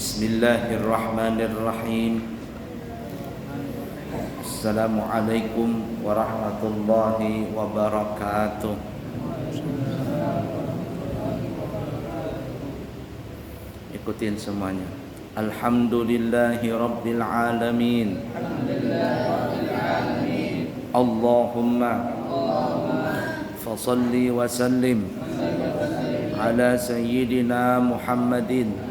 Bismillahirrahmanirrahim. Assalamualaikum warahmatullahi wabarakatuh. Ikutin semuanya. Alhamdulillahi rabbil alamin. Allahumma fasalli wa sallim ala sayyidina Muhammadin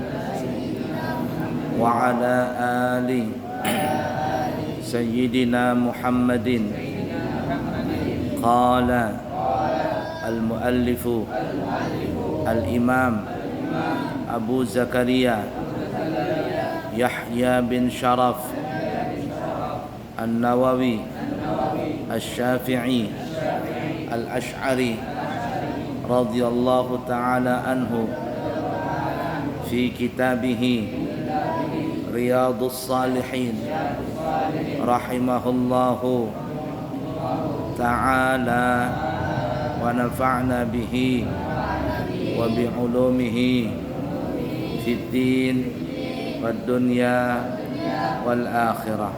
wa ala ali sayyidina Muhammadin. Qala al-muallifu al-imam Abu Zakaria Yahya bin Sharaf An-Nawawi Asy-Syafi'i Al-Asy'ari radhiyallahu ta'ala anhu fi kitabih Riyadhus Shalihin rahimahullahu ta'ala wa nafa'na bihi wa bi ulumihi fid din wad dunya wal akhirah.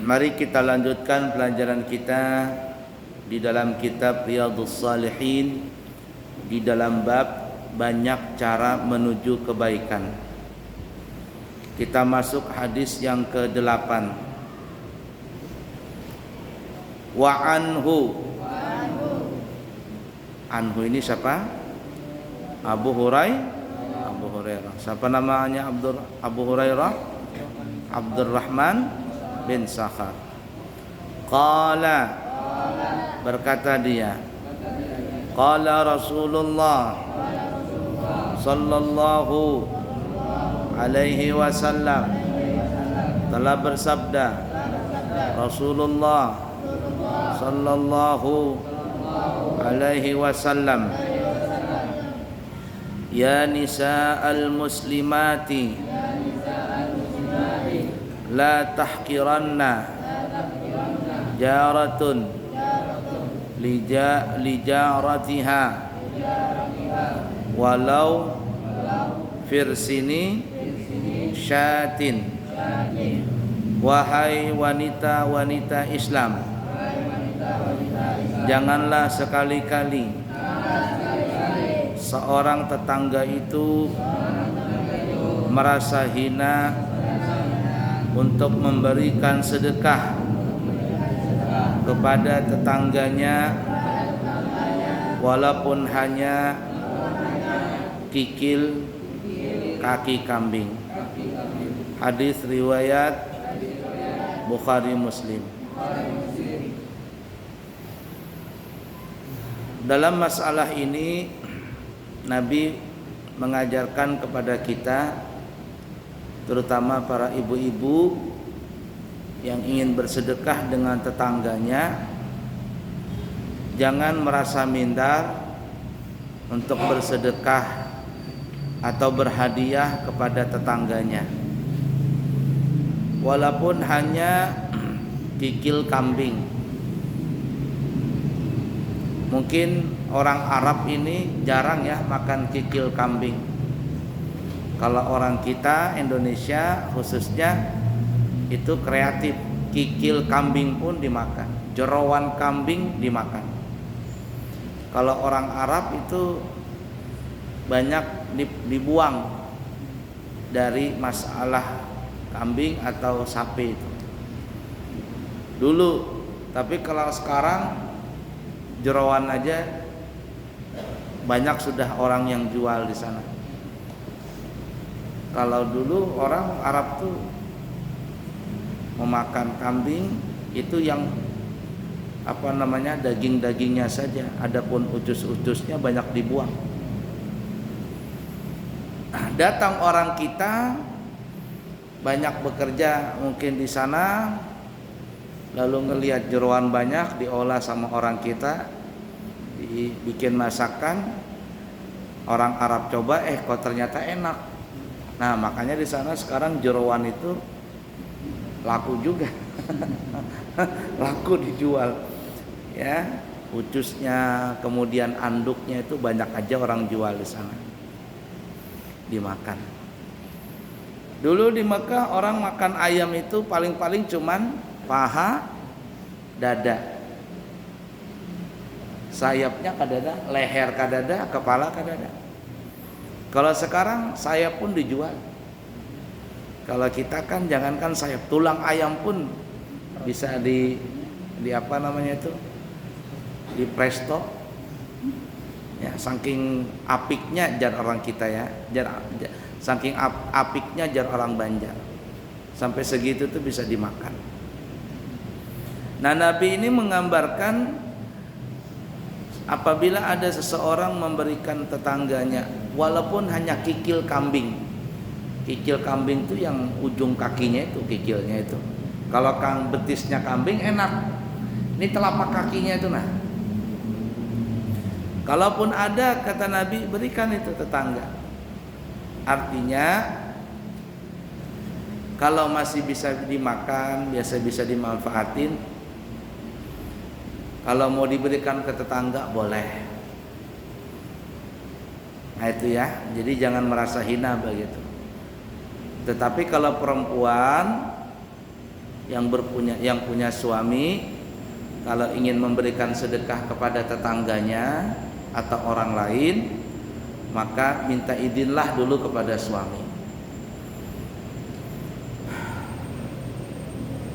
Mari kita lanjutkan pelajaran kita di dalam kitab Riyadhus Shalihin, di dalam bab banyak cara menuju kebaikan. Kita masuk hadis yang ke-8. Wa anhu. Anhu ini siapa? Abu Hurairah. Siapa namanya Abu Hurairah? Abdurrahman bin Sakhar. Qala, berkata dia, qala Rasulullah sallallahu alaihi wasallam, telah bersabda Rasulullah sallallahu alaihi wasallam, ya nisa'al muslimati la tahqiranna jaratun lijaratiha walau firsini syatin. Wahai wanita-wanita Islam, janganlah sekali-kali seorang tetangga itu merasa hina untuk memberikan sedekah kepada tetangganya walaupun hanya kikil kaki kambing. Hadis riwayat Bukhari Muslim. Dalam masalah ini Nabi mengajarkan kepada kita, terutama para ibu-ibu yang ingin bersedekah dengan tetangganya, jangan merasa minder untuk bersedekah atau berhadiah kepada tetangganya walaupun hanya kikil kambing. Mungkin orang Arab ini jarang ya makan kikil kambing. Kalau orang kita Indonesia khususnya itu kreatif, kikil kambing pun dimakan, jerawan kambing dimakan. Kalau orang Arab itu banyak dibuang dari masalah kambing atau sapi itu dulu. Tapi kalau sekarang jerawan aja banyak sudah orang yang jual di sana. Kalau dulu orang Arab tuh memakan kambing itu yang daging-dagingnya saja, adapun utus-utusnya banyak dibuang. Datang orang kita banyak bekerja mungkin di sana, lalu ngelihat jeroan banyak diolah sama orang kita, dibikin masakan, orang Arab coba, kok ternyata enak. Nah makanya di sana sekarang jeroan itu laku juga, laku dijual. Ya, ucusnya, kemudian anduknya itu banyak aja orang jual di sana, dimakan. Dulu di Mekah orang makan ayam itu paling-paling cuman paha, dada, sayapnya kadada, leher kadada, kepala kadada. Kalau sekarang sayap pun dijual. Kalau kita kan jangankan sayap, tulang ayam pun bisa di apa namanya itu, di presto. Ya, saking apiknya jar orang kita ya, saking apiknya jar orang Banjar. Sampai segitu tuh bisa dimakan. Nah, Nabi ini menggambarkan apabila ada seseorang memberikan tetangganya walaupun hanya kikil kambing. Kikil kambing itu yang ujung kakinya itu, kikilnya itu. Kalau betisnya kambing enak. Ini telapak kakinya itu nah. Kalaupun ada, kata Nabi, berikan itu tetangga. Artinya kalau masih bisa dimakan, biasa bisa dimanfaatin. Kalau mau diberikan ke tetangga boleh. Nah itu ya, jadi jangan merasa hina begitu. Tetapi kalau perempuan yang punya suami, kalau ingin memberikan sedekah kepada tetangganya atau orang lain, maka minta izinlah dulu kepada suami.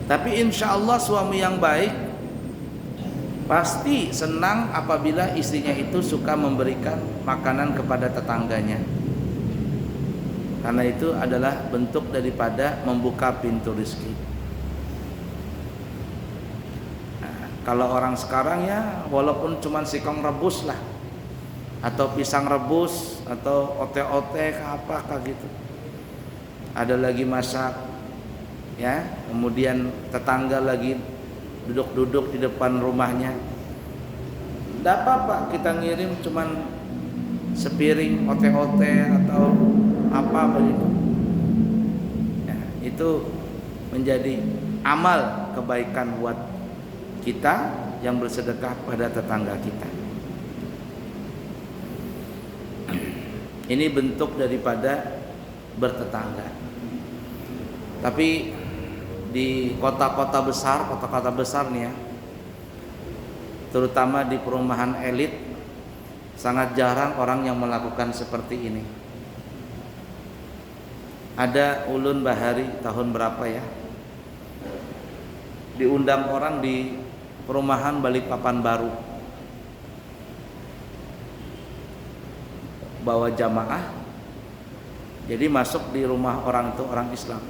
Tapi insya Allah suami yang baik pasti senang apabila istrinya itu suka memberikan makanan kepada tetangganya, karena itu adalah bentuk daripada membuka pintu rezeki. Nah, kalau orang sekarang ya walaupun cuma singkong rebus lah, atau pisang rebus, atau ote-ote apa gitu, ada lagi masak ya, kemudian tetangga lagi duduk-duduk di depan rumahnya, tidak apa-apa kita ngirim cuman sepiring ote-ote atau apa begitu ya, itu menjadi amal kebaikan buat kita yang bersedekah pada tetangga kita. Ini bentuk daripada bertetangga. Tapi di kota-kota besar nih ya, terutama di perumahan elit, sangat jarang orang yang melakukan seperti ini. Ada ulun bahari tahun berapa ya, diundang orang di perumahan Balikpapan Baru, bawa jamaah, jadi masuk di rumah orang itu orang Islam.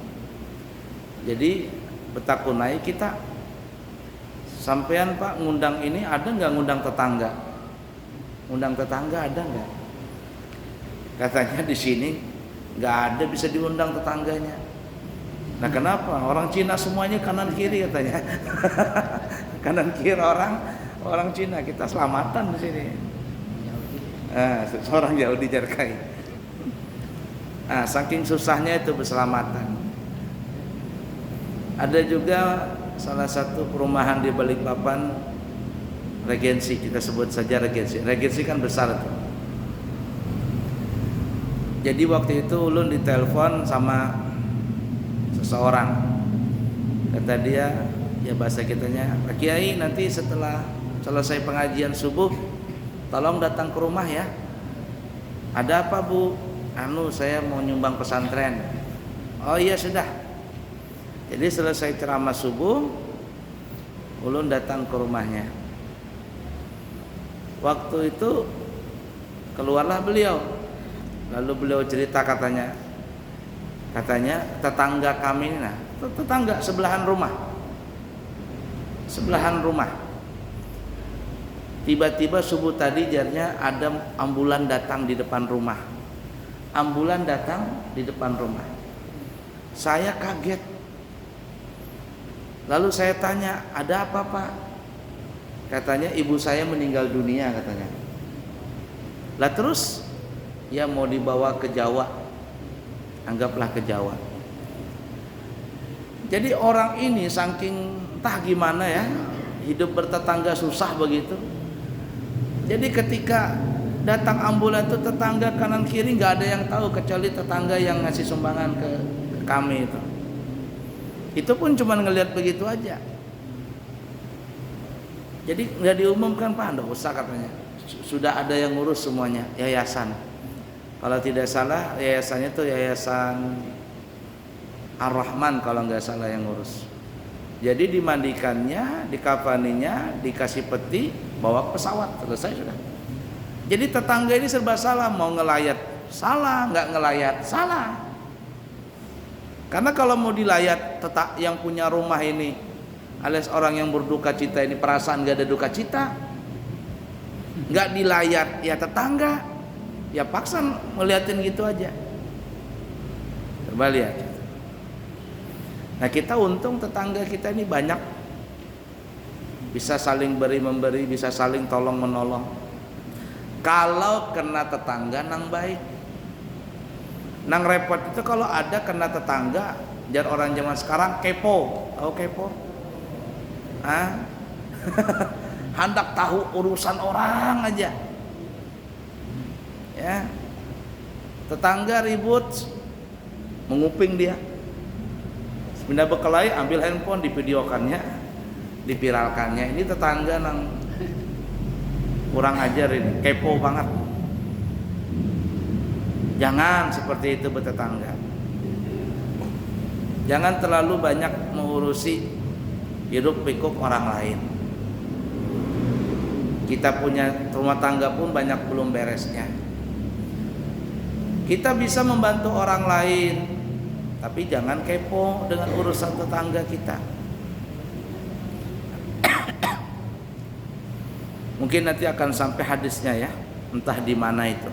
Jadi betakunai kita, sampean Pak ngundang ini ada nggak ngundang tetangga? Ngundang tetangga ada nggak? Katanya di sini nggak ada bisa diundang tetangganya. Nah kenapa? Orang Cina semuanya kanan kiri katanya. Kanan kiri orang Cina, kita selamatan di sini. Seorang Yahudi Jarkai. Nah, saking susahnya itu berselamatan. Ada juga salah satu perumahan di Balikpapan, Regensi, kita sebut saja Regensi. Regensi kan besar itu. Jadi waktu itu ulun ditelepon sama seseorang. Kata dia, ya bahasa kitanya, Pak Kiai nanti setelah selesai pengajian subuh tolong datang ke rumah ya. Ada apa Bu? Saya mau nyumbang pesantren. Oh iya sudah. Jadi selesai ceramah subuh, ulun datang ke rumahnya. Waktu itu keluarlah beliau. Lalu beliau cerita katanya tetangga kami, nah tetangga sebelahan rumah. Tiba-tiba subuh tadi jarnya ada ambulan datang di depan rumah. Saya kaget. Lalu saya tanya, ada apa Pak? Katanya ibu saya meninggal dunia katanya. Lah terus ya mau dibawa ke Jawa. Anggaplah ke Jawa. Jadi orang ini saking entah gimana ya, hidup bertetangga susah begitu. Jadi ketika datang ambulan itu tetangga kanan kiri nggak ada yang tahu kecuali tetangga yang ngasih sumbangan ke kami itu. Itu pun cuma ngelihat begitu aja. Jadi nggak diumumkan, Pak, nggak usah katanya. Sudah ada yang ngurus semuanya, yayasan. Kalau tidak salah yayasannya tuh Yayasan Ar-Rahman kalau nggak salah yang ngurus. Jadi dimandikannya, dikafaninya, dikasih peti, bawa ke pesawat, selesai sudah. Jadi tetangga ini serba salah, mau ngelayat salah, nggak ngelayat salah. Karena kalau mau dilayat tetap yang punya rumah ini, alias orang yang berduka cita ini perasaan nggak ada duka cita, nggak dilayat ya tetangga, ya paksa ngeliatin gitu aja. Coba lihat. Nah kita untung tetangga kita ini banyak, bisa saling beri memberi, bisa saling tolong menolong. Kalau kena tetangga nang baik, nang repot itu kalau ada kena tetangga. Jar orang zaman sekarang kepo, tahu kepo? Hendak tahu urusan orang aja. Ya, tetangga ribut, menguping dia. Pindah berkelahi, ambil handphone, divideokannya, dipiralkannya. Ini tetangga nang kurang ajar ini, kepo banget. Jangan seperti itu bertetangga. Jangan terlalu banyak mengurusi hidup pikuk orang lain. Kita punya rumah tangga pun banyak belum beresnya. Kita bisa membantu orang lain, tapi jangan kepo dengan urusan tetangga kita. Mungkin nanti akan sampai hadisnya ya, entah di mana itu.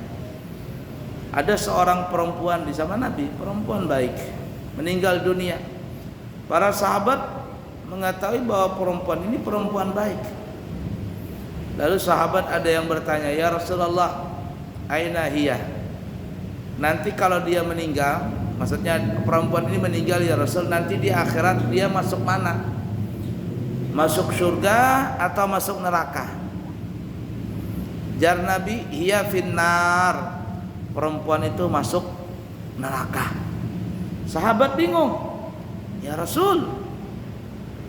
Ada seorang perempuan di zaman Nabi, perempuan baik, meninggal dunia. Para sahabat mengetahui bahwa perempuan ini perempuan baik. Lalu sahabat ada yang bertanya, "Ya Rasulullah, aina hiya?" Nanti kalau dia meninggal, maksudnya perempuan ini meninggal ya Rasul, nanti di akhirat dia masuk mana? Masuk surga atau masuk neraka? Jar Nabi, hiya finnar. Perempuan itu masuk neraka. Sahabat bingung. Ya Rasul,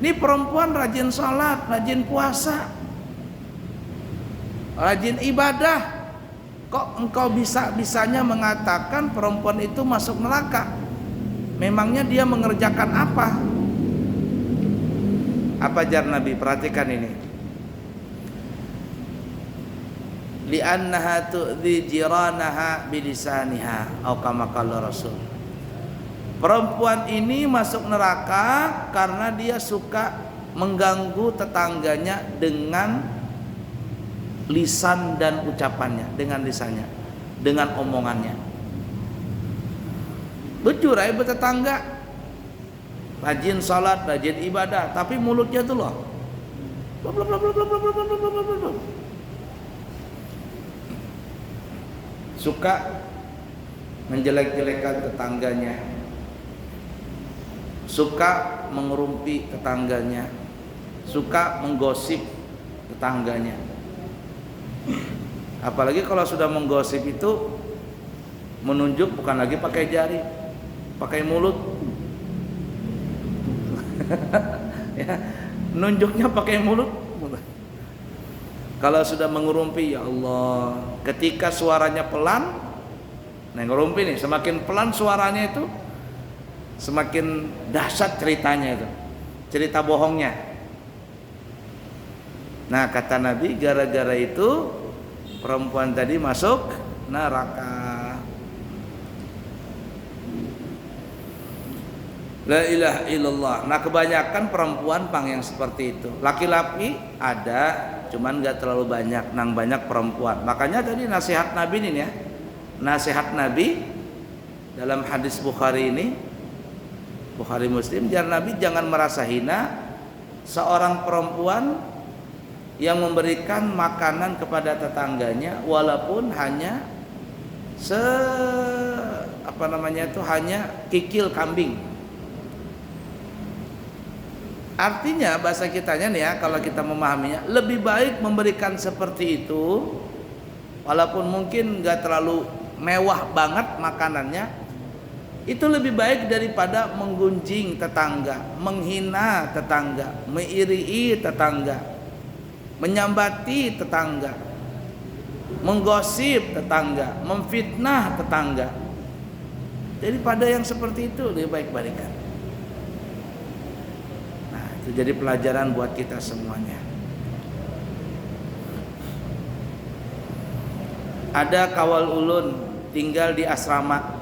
ini perempuan rajin sholat, rajin puasa, rajin ibadah. Kok engkau bisa-bisanya mengatakan perempuan itu masuk neraka? Memangnya dia mengerjakan apa? Apa jar Nabi? Perhatikan ini. Li'annaha tu'dhi jiranaha bilisaniha atau kama qala Rasul. Perempuan ini masuk neraka karena dia suka mengganggu tetangganya dengan lisan dan ucapannya, dengan lisannya, dengan omongannya. Berjurai bertetangga, rajin salat, rajin ibadah, tapi mulutnya tuh loh, suka menjelek-jelekan tetangganya, suka mengerumpi tetangganya, suka menggosip tetangganya. Apalagi kalau sudah menggosip itu menunjuk bukan lagi pakai jari, pakai mulut. Ya, nunjuknya pakai mulut. Kalau sudah mengerumpi, ya Allah, ketika suaranya pelan, nah ngerumpi nih, semakin pelan suaranya itu, semakin dahsyat ceritanya itu, cerita bohongnya. Nah kata Nabi, gara-gara itu perempuan tadi masuk neraka. La ilaha illallah. Nah kebanyakan perempuan pang yang seperti itu. Laki-laki ada, cuman gak terlalu banyak. Nang banyak perempuan. Makanya tadi nasihat Nabi ini ya, nasihat Nabi dalam hadis Bukhari ini, Bukhari Muslim, jar Nabi jangan merasa hina seorang perempuan yang memberikan makanan kepada tetangganya walaupun hanya hanya kikil kambing. Artinya bahasa kitanya nih ya, kalau kita memahaminya, lebih baik memberikan seperti itu, walaupun mungkin nggak terlalu mewah banget makanannya, itu lebih baik daripada menggunjing tetangga, menghina tetangga, mengirii tetangga, menyambati tetangga, menggosip tetangga, memfitnah tetangga. Daripada yang seperti itu lebih baik balikan. Nah, itu jadi pelajaran buat kita semuanya. Ada kawal ulun tinggal di asrama.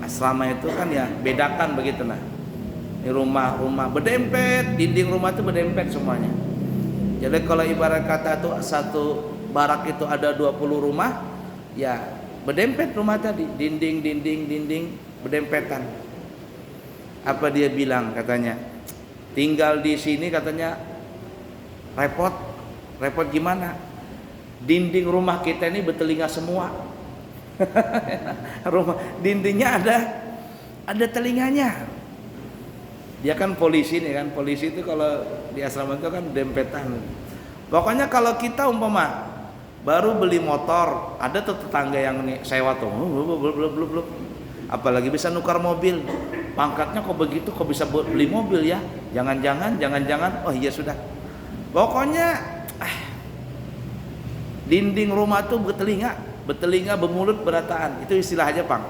Asrama itu kan ya bedakan begitu nah. Ini rumah-rumah berdempet, dinding rumah itu berdempet semuanya. Jadi kalau ibarat kata tuh satu barak itu ada 20 rumah, ya berdempet rumah tadi, dinding berdempetan. Apa dia bilang katanya? Tinggal di sini katanya repot gimana? Dinding rumah kita ini bertelinga semua. Rumah dindingnya ada telinganya. Dia kan polisi nih kan, polisi itu kalau di asrama itu kan dempetan. Pokoknya kalau kita umpama baru beli motor, ada tuh tetangga yang nih sewa tuh, belum, apalagi bisa nukar mobil, pangkatnya kok begitu, kok bisa beli mobil ya? Jangan-jangan, oh iya sudah. Pokoknya dinding rumah tuh bertelinga, bermulut, berataan, itu istilah aja Pang.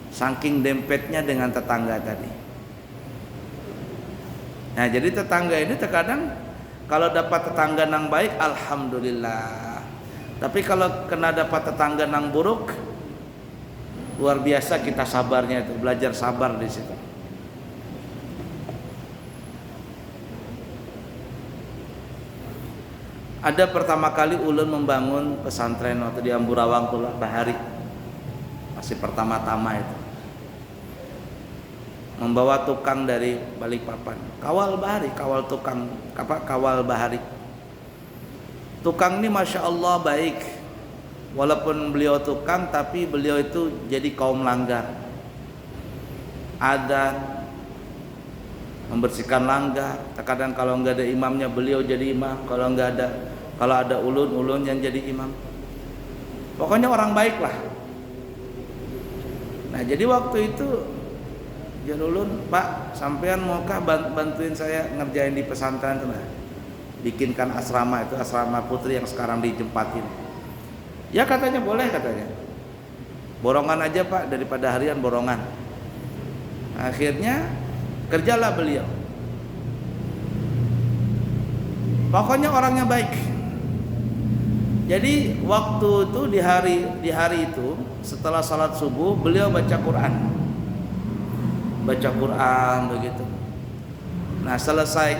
Saking dempetnya dengan tetangga tadi. Nah jadi tetangga ini terkadang kalau dapat tetangga nang baik, alhamdulillah. Tapi kalau kena dapat tetangga nang buruk, luar biasa kita sabarnya itu, belajar sabar di situ. Ada pertama kali ulun membangun pesantren waktu di Amburawang tuh Bahari, masih pertama-tama itu. Membawa tukang dari Balikpapan, kawal Bahari. Tukang ini masya Allah baik, walaupun beliau tukang tapi beliau itu jadi kaum langgar. Ada membersihkan langgar, terkadang kalau nggak ada imamnya beliau jadi imam, kalau ada ulun yang jadi imam. Pokoknya orang baik lah. Nah jadi waktu itu ya ulun, Pak, sampean maukah bantuin saya ngerjain di pesantren itu nah, bikinkan asrama itu, asrama putri yang sekarang ditempatin. Ya katanya boleh katanya. Borongan aja Pak, daripada harian borongan. Akhirnya kerjalah beliau. Pokoknya orangnya baik. Jadi waktu itu di hari itu setelah salat subuh beliau baca Quran begitu. Nah selesai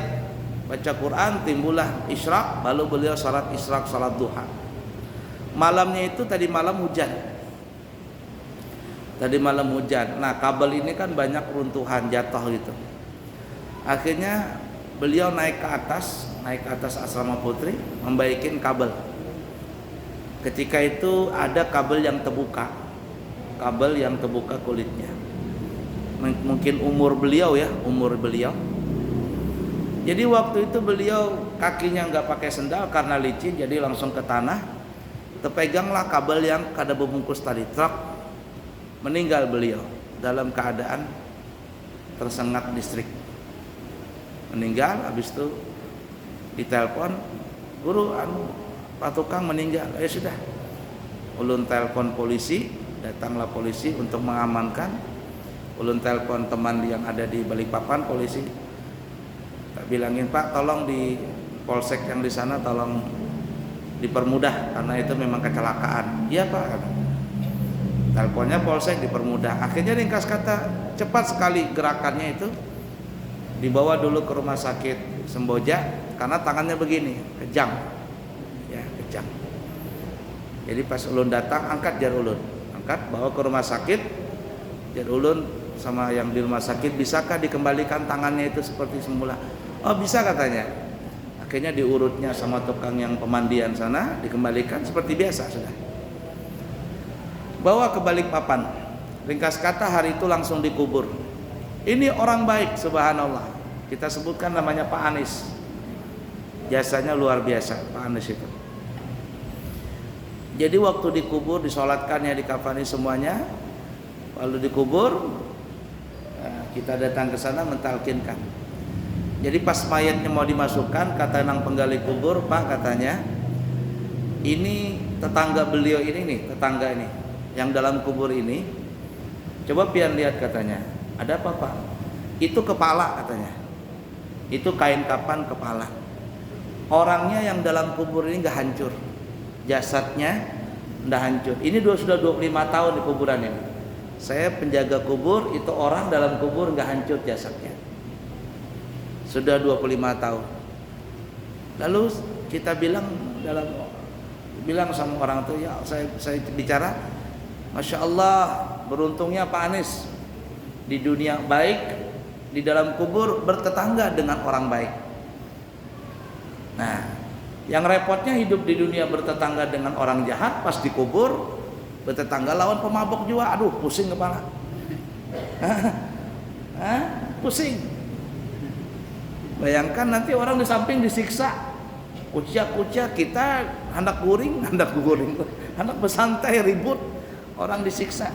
baca Quran timbullah isyraq, lalu beliau salat isyraq, salat duha. Malamnya itu tadi malam hujan. Nah kabel ini kan banyak runtuhan, jatuh gitu. Akhirnya beliau naik ke atas asrama putri, membaikin kabel. Ketika itu ada kabel yang terbuka kulitnya. Mungkin umur beliau. Jadi waktu itu beliau kakinya nggak pakai sendal karena licin, jadi langsung ke tanah. Terpeganglah kabel yang kada berbungkus tadi, truk. Meninggal beliau dalam keadaan tersengat listrik. Meninggal, habis itu ditelepon, guru Pak tukang meninggal. Ya sudah, ulun telepon polisi, datanglah polisi untuk mengamankan. Ulun telepon teman yang ada di Balikpapan, polisi tak bilangin Pak tolong di polsek yang di sana tolong dipermudah karena itu memang kecelakaan. Iya Pak, kata. Teleponnya polsek dipermudah. Akhirnya ringkas kata cepat sekali gerakannya itu, dibawa dulu ke rumah sakit Semboja karena tangannya begini, kejang. Jadi pas ulun datang angkat jar ulun, bawa ke rumah sakit, jar ulun sama yang di rumah sakit, bisakah dikembalikan tangannya itu seperti semula? Oh bisa katanya. Akhirnya diurutnya sama tukang yang pemandian sana, dikembalikan seperti biasa sudah. Bawa ke Balikpapan. Ringkas kata hari itu langsung dikubur. Ini orang baik, subhanallah. Kita sebutkan namanya Pak Anies. Jasanya luar biasa Pak Anies itu. Jadi waktu dikubur, disolatkannya, dikafani semuanya, lalu dikubur, kita datang ke sana mentalkinkan. Jadi pas mayatnya mau dimasukkan, kata nang penggali kubur, Pak katanya, ini tetangga beliau ini nih, tetangga ini, yang dalam kubur ini, coba pian lihat katanya, ada apa Pak? Itu kepala katanya, itu kain kapan kepala. Orangnya yang dalam kubur ini nggak hancur, jasadnya nggak hancur. Ini sudah 25 tahun di kuburan ini. Saya penjaga kubur, itu orang dalam kubur nggak hancur jasadnya. Sudah 25 tahun. Lalu kita bilang sama orang itu, ya saya bicara, Masya Allah, beruntungnya Pak Anies di dunia baik, di dalam kubur bertetangga dengan orang baik. Nah, yang repotnya hidup di dunia bertetangga dengan orang jahat, pas dikubur bertetangga lawan pemabok juga, aduh pusing kepala. Pusing. Bayangkan nanti orang di samping disiksa, kucia-kucia, kita hendak guring, hendak bersantai ribut, orang disiksa.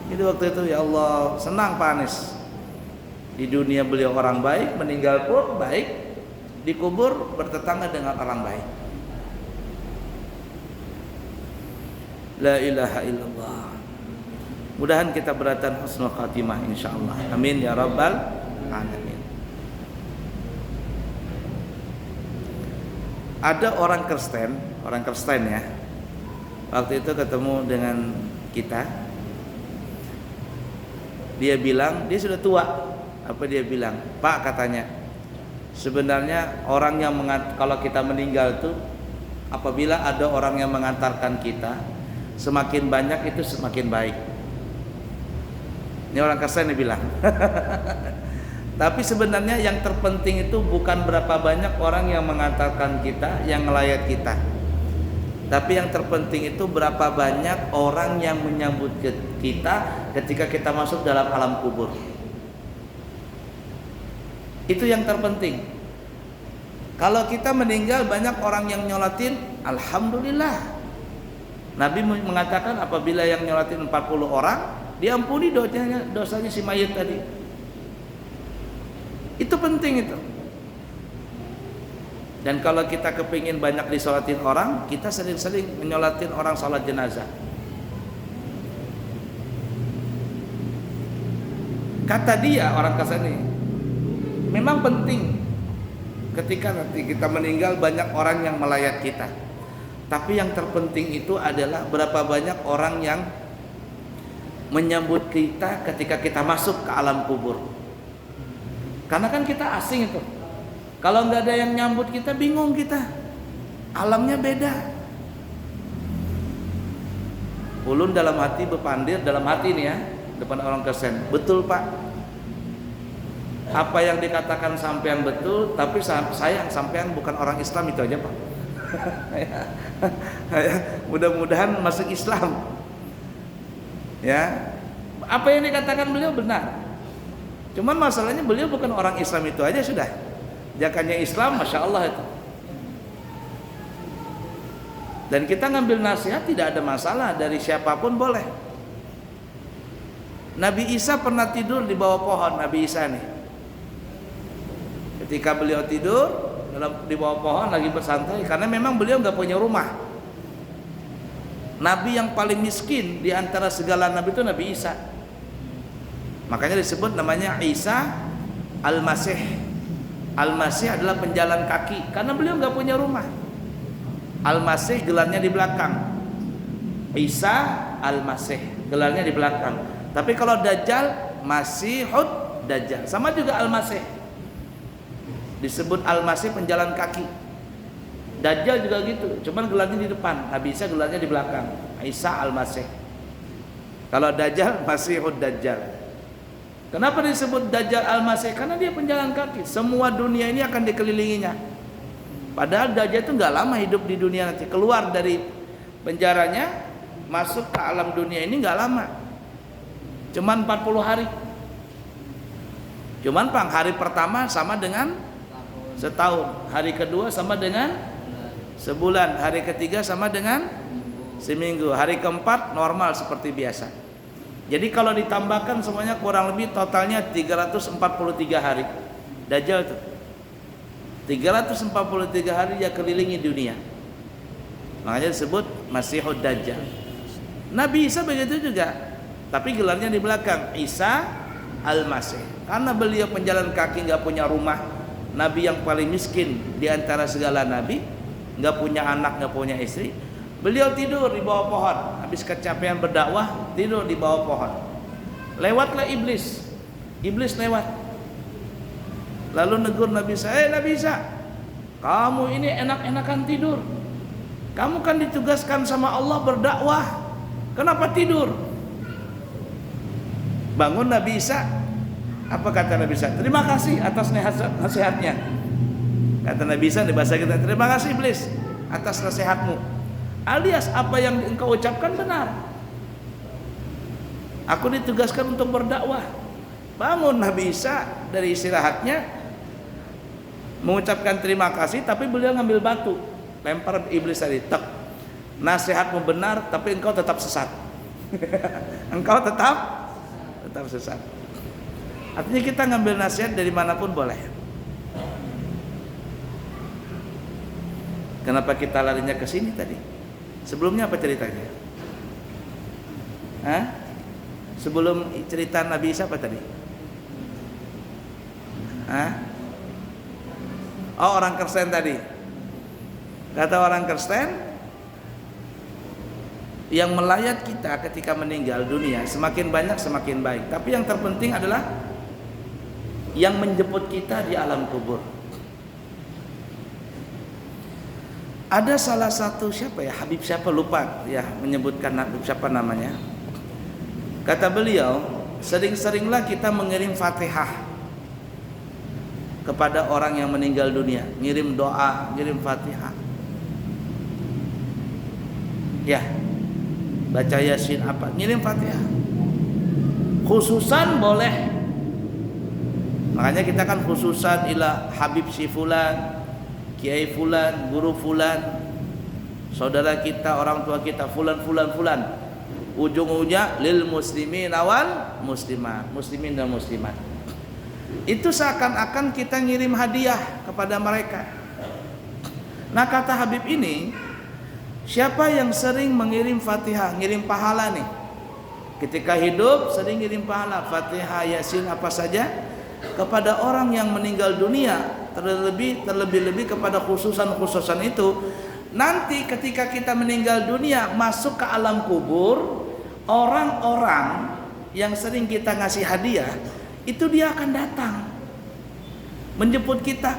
Jadi waktu itu ya Allah, senang Pak Anies. Di dunia beliau orang baik, meninggal pun baik, dikubur bertetangga dengan orang baik. La ilaha illallah. Mudahan kita beratan husnul khatimah insyaallah. Amin ya rabbal alamin. Ada orang Kristen ya. Waktu itu ketemu dengan kita. Dia bilang, dia sudah tua. Apa dia bilang? Pak katanya, sebenarnya orang yang kalau kita meninggal itu, apabila ada orang yang mengantarkan kita, semakin banyak itu semakin baik. Ini orang Kristen yang bilang. Tapi sebenarnya yang terpenting itu bukan berapa banyak orang yang mengantarkan kita, yang ngelayat kita. Tapi yang terpenting itu berapa banyak orang yang menyambut kita ketika kita masuk dalam alam kubur. Itu yang terpenting. Kalau kita meninggal banyak orang yang nyolatin, alhamdulillah. Nabi mengatakan apabila yang nyolatin 40 orang, diampuni dosanya si mayit tadi. Itu penting itu. Dan kalau kita kepingin banyak disolatin orang, kita sering-sering menyolatin orang salat jenazah. Kata dia orang kesini, memang penting ketika nanti kita meninggal banyak orang yang melayat kita. Tapi yang terpenting itu adalah berapa banyak orang yang menyambut kita ketika kita masuk ke alam kubur. Karena kan kita asing itu. Kalau nggak ada yang nyambut kita, bingung kita. Alamnya beda. Ulun dalam hati berpandir, dalam hati nih ya, depan orang Kristen. Betul Pak. Apa yang dikatakan sampean betul, tapi sayang sampean bukan orang Islam, itu aja Pak. Mudah-mudahan masuk Islam. Ya, apa yang dikatakan beliau benar. Cuman masalahnya beliau bukan orang Islam, itu aja sudah. Jakannya Islam, Masya Allah itu. Dan kita ngambil nasihat tidak ada masalah, dari siapapun boleh. Nabi Isa pernah tidur di bawah pohon, Nabi Isa nih. Ketika beliau tidur di bawah pohon lagi bersantai, karena memang beliau nggak punya rumah. Nabi yang paling miskin di antara segala nabi itu Nabi Isa. Makanya disebut namanya Isa Al-Masih. Al-Masih adalah penjalan kaki, karena beliau nggak punya rumah. Al-Masih gelarnya di belakang. Isa Al-Masih gelarnya di belakang. Tapi kalau Dajjal, Masihud Dajjal, sama juga Al-Masih. Disebut Al-Masih penjalan kaki. Dajjal juga gitu, cuman gelarnya di depan. Nabi Isa gelarnya di belakang. Isa Al-Masih. Kalau Dajjal, Masihud Dajjal. Kenapa disebut Dajjal Al-Masih? Karena dia penjalan kaki. Semua dunia ini akan dikelilinginya. Padahal Dajjal itu nggak lama hidup di dunia, nanti keluar dari penjaranya, masuk ke alam dunia ini nggak lama. Cuman 40 hari. Cuman hari pertama sama dengan setahun, hari kedua sama dengan sebulan, hari ketiga sama dengan seminggu, hari keempat normal seperti biasa. Jadi kalau ditambahkan semuanya kurang lebih totalnya 343 hari. Dajjal tuh 343 hari dia kelilingi dunia. Makanya disebut Masihud Dajjal. Nabi Isa begitu juga, tapi gelarnya di belakang Isa Al-Masih. Karena beliau penjalan kaki, nggak punya rumah, Nabi yang paling miskin di antara segala nabi, nggak punya anak, nggak punya istri. Beliau tidur di bawah pohon, habis kecapean berdakwah, tidur di bawah pohon. Lewatlah iblis. Iblis lewat. Lalu negur Nabi Isa, Nabi Isa, kamu ini enak-enakan tidur. Kamu kan ditugaskan sama Allah berdakwah. Kenapa tidur? Bangun Nabi Isa. Apa kata Nabi Isa? Terima kasih atas nasihatnya. Kata Nabi Isa di bahasa kita, terima kasih iblis atas nasihatmu. Alias apa yang engkau ucapkan benar. Aku ditugaskan untuk berdakwah. Bangun Nabi Isa dari istirahatnya, mengucapkan terima kasih, tapi beliau ngambil batu, lempar iblis tadi. Tak, nasihatmu benar, tapi engkau tetap sesat. Engkau tetap sesat. Artinya kita ngambil nasihat dari manapun boleh. Kenapa kita larinya ke sini tadi? Sebelumnya apa ceritanya? Sebelum cerita Nabi Isa apa tadi? Oh, orang Kristen tadi. Kata orang Kristen, yang melayat kita ketika meninggal dunia semakin banyak semakin baik. Tapi yang terpenting adalah yang menjemput kita di alam kubur. Ada salah satu siapa ya, Habib siapa lupa ya, menyebutkan Habib siapa namanya. Kata beliau, sering-seringlah kita mengirim Fatihah kepada orang yang meninggal dunia, ngirim doa, ngirim Fatihah. Ya, baca Yasin apa, ngirim Fatihah. Khususan boleh. Makanya kita kan khususan ila Habib si fulan, Kiai fulan, guru fulan, saudara kita, orang tua kita, fulan. Ujung-ujungnya lil muslimin wal muslimat, muslimin dan muslimat. Itu seakan-akan kita ngirim hadiah kepada mereka. Nah, kata Habib ini, siapa yang sering mengirim Fatihah, ngirim pahala nih? Ketika hidup sering ngirim pahala, Fatihah, Yasin apa saja kepada orang yang meninggal dunia. Terlebih kepada khususan itu, nanti ketika kita meninggal dunia masuk ke alam kubur, orang-orang yang sering kita ngasih hadiah itu dia akan datang menjemput kita.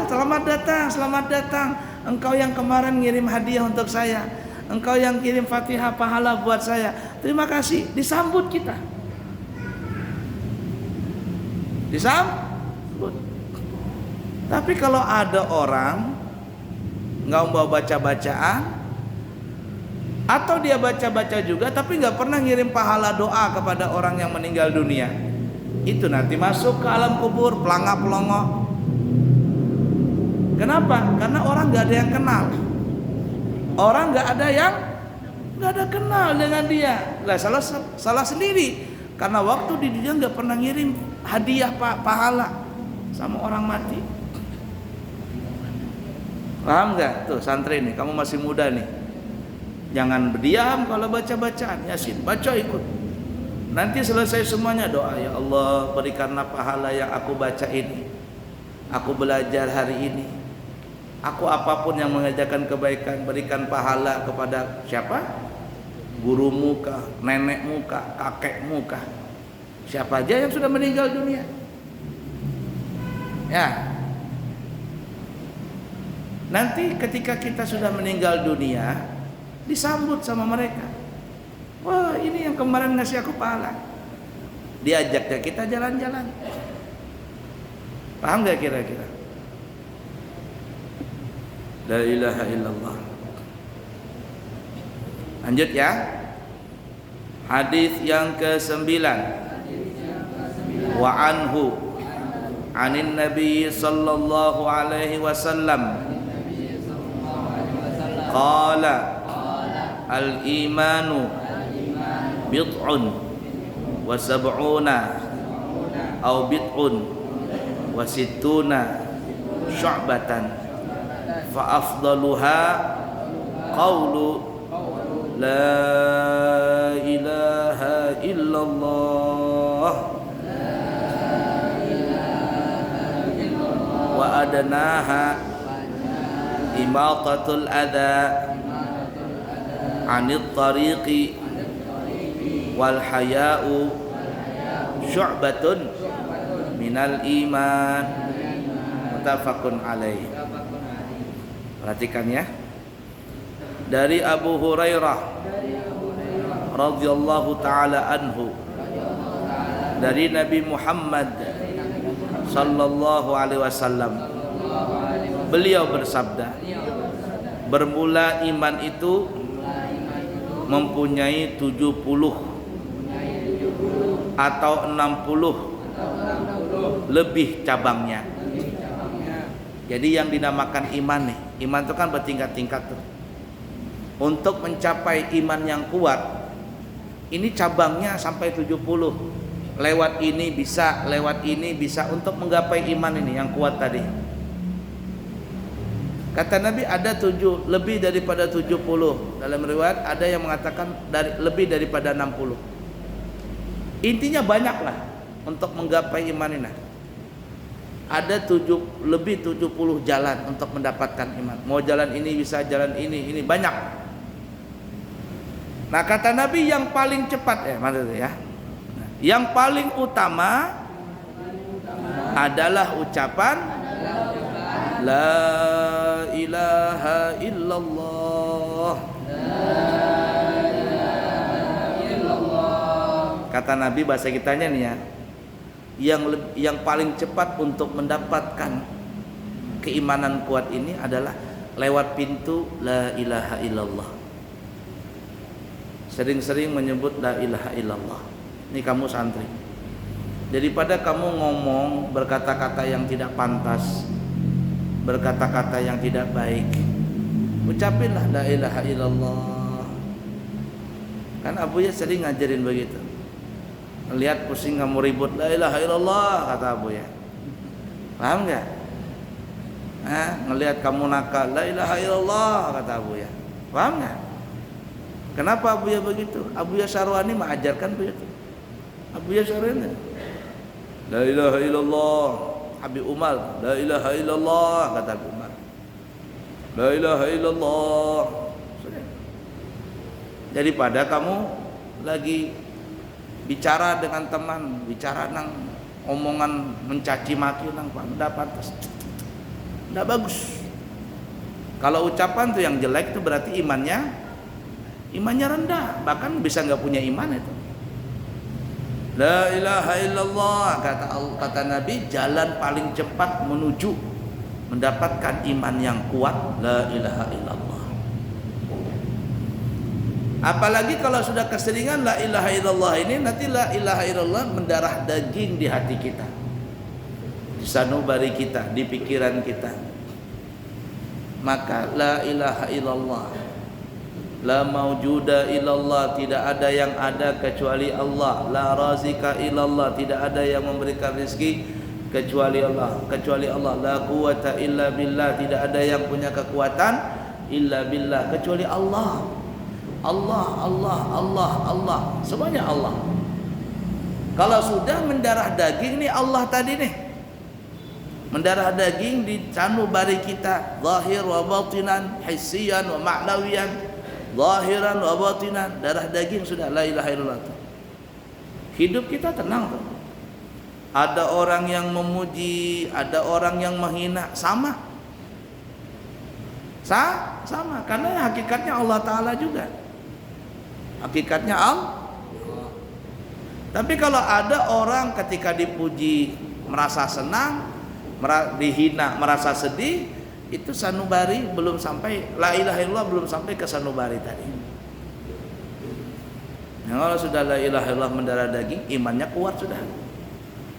Selamat datang, engkau yang kemarin ngirim hadiah untuk saya, engkau yang kirim Fatihah pahala buat saya, terima kasih. Disambut kita, disambut. Tapi kalau ada orang nggak mau baca-bacaan, atau dia baca-baca juga tapi nggak pernah ngirim pahala doa kepada orang yang meninggal dunia, itu nanti masuk ke alam kubur pelangak-pelongok. Kenapa? Karena orang nggak ada yang kenal. Orang nggak ada kenal dengan dia. Lah salah sendiri. Karena waktu di dunia nggak pernah ngirim hadiah pahala sama orang mati. Paham nggak? Tuh santri nih, kamu masih muda nih, jangan berdiam kalau baca-bacaan Yasin, baca ikut. Nanti selesai semuanya doa, ya Allah berikanlah pahala yang aku baca ini, aku belajar hari ini, aku apapun yang mengajarkan kebaikan, berikan pahala kepada siapa? Gurumu kah, nenekmu kah, kakekmu kah, siapa aja yang sudah meninggal dunia. Ya, nanti ketika kita sudah meninggal dunia, disambut sama mereka. Wah, ini yang kemarin ngasih aku pahala. Diajaknya kita jalan-jalan. Paham gak kira-kira? La ilaha illallah. Lanjut ya. Hadis yang ke-9. wa anhu anin nabi sallallahu alaihi wasallam qala al imanu bid'un wa sab'una aw bid'un wa sittuna syu'batan fa afdaluha qawlu la ilaha illallah wa adnaha imatatul adha anit tariqi wal haya'u syu'batun minal iman. Muttafaqun alaih. Perhatikan ya. Dari Abu Hurairah radhiyallahu taala anhu, dari Nabi Muhammad sallallahu alaihi wasallam, beliau bersabda, bermula iman itu mempunyai 70 atau 60 lebih cabangnya. Jadi yang dinamakan iman nih, iman itu kan bertingkat-tingkat tuh. Untuk mencapai iman yang kuat, ini cabangnya sampai 70. Lewat ini bisa, lewat ini bisa, untuk menggapai iman ini yang kuat tadi. Kata Nabi ada lebih daripada 70. Dalam riwayat ada yang mengatakan lebih daripada 60. Intinya banyaklah untuk menggapai iman ini. Ada lebih 70 jalan untuk mendapatkan iman. Mau jalan ini bisa, jalan ini banyak. Nah kata Nabi yang paling cepat yang paling utama adalah ucapan la ilaha illallah. Kata Nabi bahasa kitanya nih ya, yang paling cepat untuk mendapatkan keimanan kuat ini adalah lewat pintu la ilaha illallah. Sering-sering menyebut la ilaha illallah. Ini kamu santri, daripada kamu ngomong berkata-kata yang tidak pantas, berkata-kata yang tidak baik, ucapinlah la ilaha illallah. Kan Abu ya sering ngajarin begitu. Lihat pusing kamu ribut, la ilaha illallah, kata Abu ya. Paham enggak? Ngelihat kamu nakal, la ilaha illallah, kata Abu ya. Paham enggak? Kenapa Abu ya begitu? Abu ya Sarwani mengajarkan begitu. Abu ya Sarwani, la ilaha illallah. Habib Umar, la ilaha illallah, kata Habib Umar. La ilaha illallah. Daripada kamu lagi bicara dengan teman, bicara nang omongan mencaci maki nang tidak pantas, tidak bagus. Kalau ucapan tuh yang jelek itu berarti imannya rendah, bahkan bisa nggak punya iman itu. La ilaha illallah, kata Nabi, jalan paling cepat menuju mendapatkan iman yang kuat, la ilaha illallah. Apalagi kalau sudah keseringan la ilaha illallah ini, nanti la ilaha illallah mendarah daging di hati kita, di sanubari kita, di pikiran kita. Maka la ilaha illallah, la maujuda illallah, tidak ada yang ada kecuali Allah. La razika illallah, tidak ada yang memberikan rezeki kecuali Allah. La quwata illa billah, tidak ada yang punya kekuatan illa billah, kecuali Allah. Allah, semuanya Allah. Kalau sudah mendarah daging nih Allah tadi nih, mendarah daging di sanubari kita, zahir wa batinan, hissiyan wa ma'nawiyan, zahiran wa batinan, darah daging sudah la ilaha illallah. Hidup kita tenang tuh. Ada orang yang memuji, ada orang yang menghina, sama karena hakikatnya Allah Ta'ala juga, hakikatnya Allah. Tapi kalau ada orang ketika dipuji merasa senang, dihina merasa sedih, itu sanubari belum sampai, la ilaha illallah belum sampai ke sanubari tadi. Nah, kalau sudah la ilaha illallah mendarah daging, imannya kuat sudah.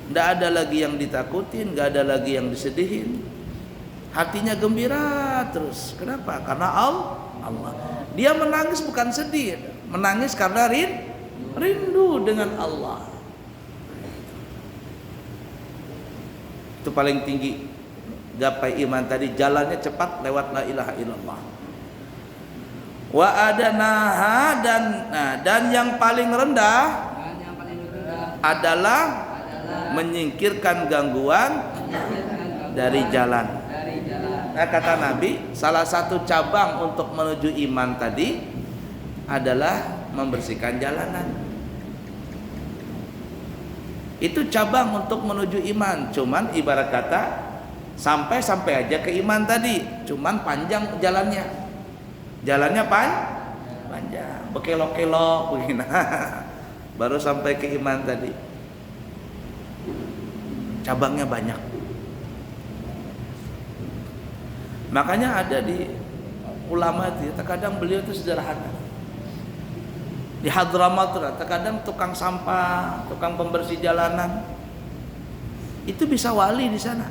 Tidak ada lagi yang ditakutin, nggak ada lagi yang disedihin. Hatinya gembira terus. Kenapa? Karena Allah. Dia menangis bukan sedih, menangis karena rindu dengan Allah. Itu paling tinggi gapai iman tadi, jalannya cepat lewat la ilaha illallah. Wa adanaha, dan yang paling rendah adalah menyingkirkan gangguan dari jalan. Nah, kata Nabi, salah satu cabang untuk menuju iman tadi adalah membersihkan jalanan. Itu cabang untuk menuju iman. Cuman ibarat kata sampai aja ke iman tadi, cuman panjang jalannya. Jalannya panjang, berkelok-kelok begini. Baru sampai ke iman tadi. Cabangnya banyak. Makanya ada di ulama itu, terkadang beliau itu sederhana. Di Hadramaut terkadang tukang sampah, tukang pembersih jalanan itu bisa wali di sana.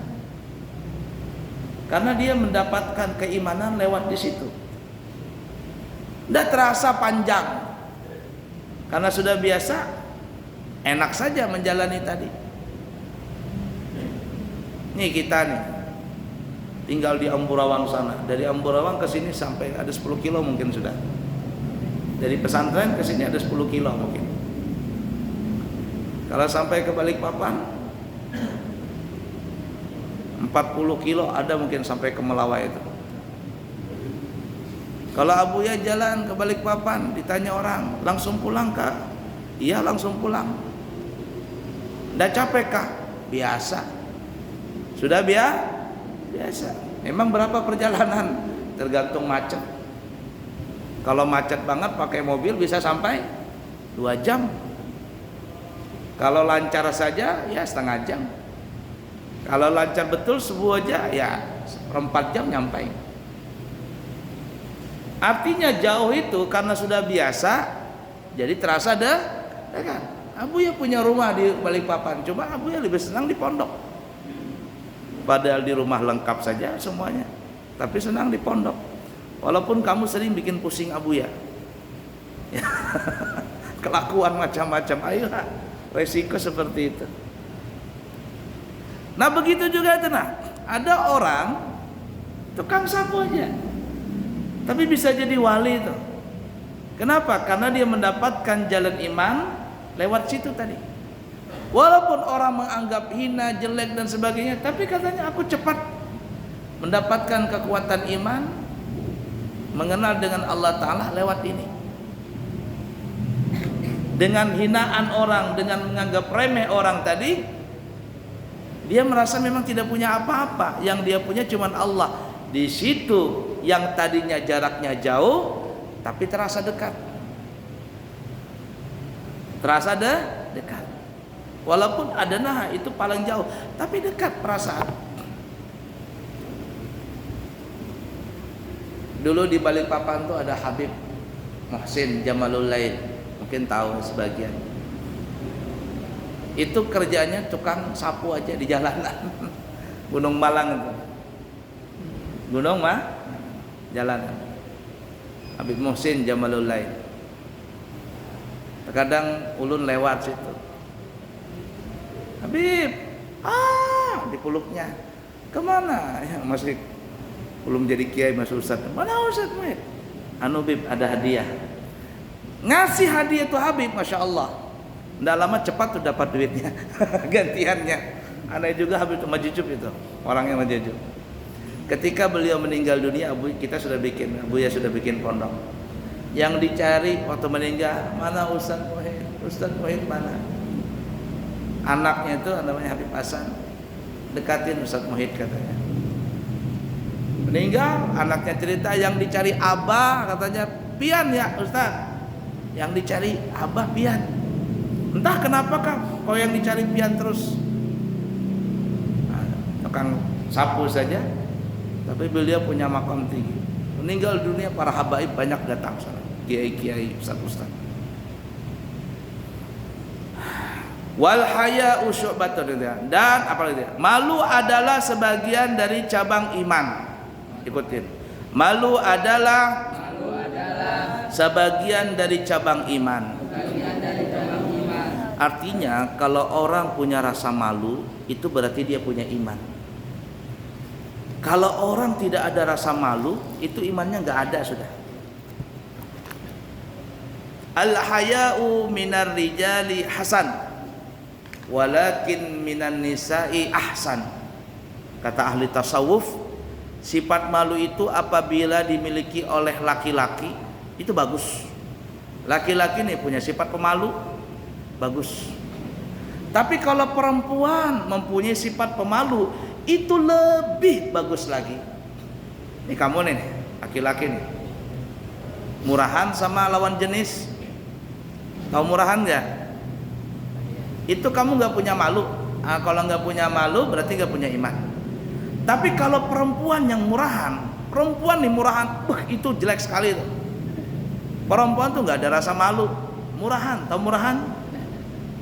Karena dia mendapatkan keimanan lewat di situ. Tidak terasa panjang. Karena sudah biasa, enak saja menjalani tadi. Nih kita nih tinggal di Amburawang sana. Dari Amburawang ke sini sampai ada 10 kilo mungkin sudah. Dari pesantren ke sini ada 10 kilo mungkin. Kalau sampai ke Balikpapan 40 kilo ada mungkin sampai ke Melawai itu. Kalau Abuya jalan ke Balikpapan ditanya orang, langsung pulang kah? Iya langsung pulang. Nggak capek kah? Biasa. Sudah biasa. Memang berapa perjalanan? Tergantung macet. Kalau macet banget pakai mobil bisa sampai 2 jam. Kalau lancar saja ya setengah jam. Kalau lancar betul subuh aja ya 4 jam nyampe. Artinya jauh itu karena sudah biasa, jadi terasa dekat. Abuya punya rumah di Balikpapan, cuma Abuya lebih senang di pondok. Padahal di rumah lengkap saja semuanya, tapi senang di pondok. Walaupun kamu sering bikin pusing Abuya. Kelakuan macam-macam, ayolah, resiko seperti itu. Nah begitu juga tenang. Ada orang tukang sapu aja, tapi bisa jadi wali itu. Kenapa? Karena dia mendapatkan jalan iman lewat situ tadi. Walaupun orang menganggap hina, jelek dan sebagainya, tapi katanya aku cepat mendapatkan kekuatan iman, mengenal dengan Allah Ta'ala lewat ini. Dengan hinaan orang, dengan menganggap remeh orang tadi, dia merasa memang tidak punya apa-apa. Yang dia punya cuma Allah. Di situ yang tadinya jaraknya jauh, tapi terasa dekat. Terasa dekat. Walaupun ada nah itu paling jauh, tapi dekat perasaan. Dulu di Balikpapan tuh ada Habib Muhsin Jamalul Lail, mungkin tahu sebagian. Itu kerjanya tukang sapu aja di jalanan. Gunung Malang itu. Gunung jalanan. Habib Muhsin Jamalul Lail. Terkadang ulun lewat situ. Habib, dipeluknya. Kemana? Ya, masih belum jadi kiai, masih ustad. Mana ustad? Anu Bib, ada hadiah. Ngasih hadiah tuh Habib, masya Allah. Nggak lama cepat tuh dapat duitnya, gantiannya. Aneh juga Habib itu Majujub itu, orangnya Majujub. Ketika beliau meninggal dunia, Abuya sudah bikin pondok. Yang dicari waktu meninggal, mana Ustaz Muhid? Ustaz Muhid mana? Anaknya itu namanya Habib Hasan, dekatin Ustaz Muhid katanya. Meninggal, anaknya cerita yang dicari Abah, katanya pian ya Ustaz. Yang dicari Abah pian. Entah kenapa kau yang dicari pian terus. Nah, tukang sapu saja, tapi beliau punya makam tinggi. Meninggal dunia, para habaib banyak datang sana, kiai-kiai, ustaz-ustaz. Wal haya'u syu'batun, dan apa lagi? Malu adalah sebagian dari cabang iman. Ikutin. Malu adalah sebagian dari cabang iman. Artinya kalau orang punya rasa malu, itu berarti dia punya iman. Kalau orang tidak ada rasa malu, itu imannya nggak ada sudah. Al haya'u minar rijali hasan, walakin minan nisa'i ahsan. Kata ahli tasawuf, sifat malu itu apabila dimiliki oleh laki-laki itu bagus. Laki-laki nih punya sifat pemalu, bagus. Tapi kalau perempuan mempunyai sifat pemalu, itu lebih bagus lagi. Nih kamu nih, laki-laki nih, murahan sama lawan jenis. Tahu murahan nggak? Itu kamu nggak punya malu. Nah, kalau nggak punya malu berarti nggak punya iman. Tapi kalau perempuan yang murahan, perempuan nih murahan, itu jelek sekali tuh. Perempuan tuh nggak ada rasa malu, murahan. Tahu murahan?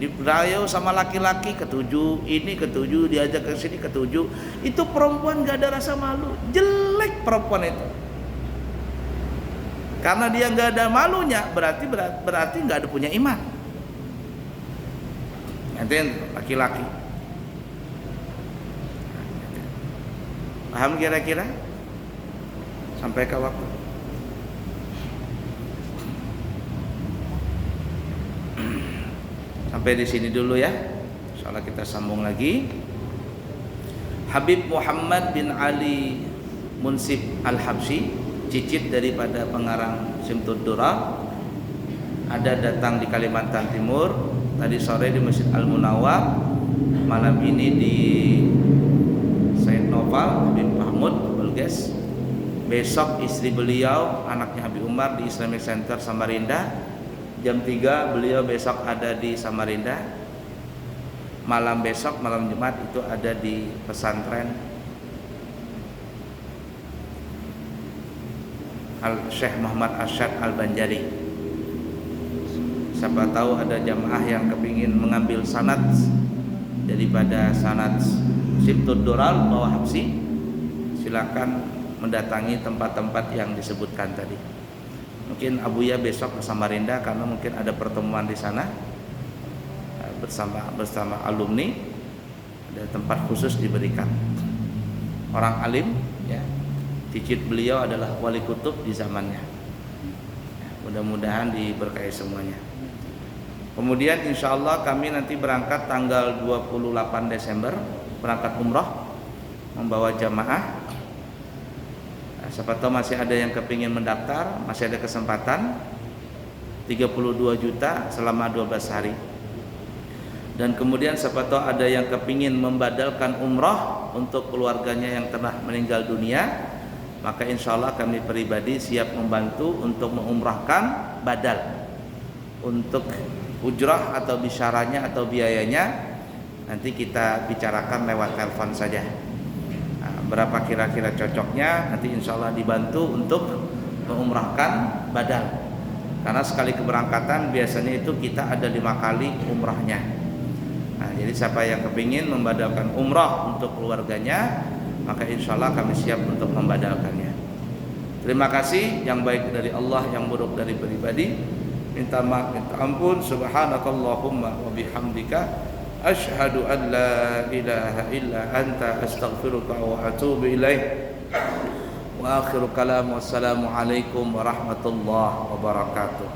Dirayu sama laki-laki, ketujuh, ini ketujuh, diajak ke sini ketujuh. Itu perempuan nggak ada rasa malu, jelek perempuan itu. Karena dia nggak ada malunya, berarti nggak ada punya iman. Nanti laki-laki. Paham kira-kira? Sampai ke waktu. Sampai di sini dulu ya. Insyaallah kita sambung lagi. Habib Muhammad bin Ali Munsif Al-Habsyi, cicit daripada pengarang Simtud Durar, ada datang di Kalimantan Timur. Tadi sore di Masjid Al-Munawwar, malam ini di Said Noval bin Mahmud Bulges. Besok istri beliau, anaknya Habib Umar, di Islamic Center Samarinda. Jam 3 beliau besok ada di Samarinda. Malam besok, malam Jumat itu ada di pesantren Syekh Muhammad Arsyad Al-Banjari. Siapa tahu ada jamaah yang kepingin mengambil sanad daripada sanad Simtud Durar bawah Habsyi, silakan mendatangi tempat-tempat yang disebutkan tadi. Mungkin Abuya besok ke Samarinda karena mungkin ada pertemuan di sana bersama alumni, ada tempat khusus diberikan. Orang alim ya, cicit beliau adalah wali kutub di zamannya. Mudah-mudahan diberkahi semuanya. Kemudian insya Allah kami nanti berangkat tanggal 28 Desember, berangkat umrah membawa jamaah. Siapa tahu masih ada yang kepingin mendaftar, masih ada kesempatan. 32 juta selama 12 hari. Dan kemudian siapa tahu ada yang kepingin membadalkan umrah untuk keluarganya yang telah meninggal dunia, maka insya Allah kami pribadi siap membantu untuk mengumrahkan badal. Untuk ujrah atau bisyaranya atau biayanya nanti kita bicarakan lewat telepon saja. Berapa kira-kira cocoknya, nanti insya Allah dibantu untuk mengumrahkan badal. Karena sekali keberangkatan biasanya itu kita ada 5 kali umrahnya. Nah, jadi siapa yang kepingin membadalkan umrah untuk keluarganya, maka insya Allah kami siap untuk membadalkannya. Terima kasih, yang baik dari Allah, yang buruk dari pribadi. Minta maaf, minta ampun. Subhanakallahumma wa bihamdika asyhadu an la ilaha illa anta astaghfiruka wa atubu ilaih. Wa akhiru kalam, wassalamu alaikum warahmatullahi wabarakatuh.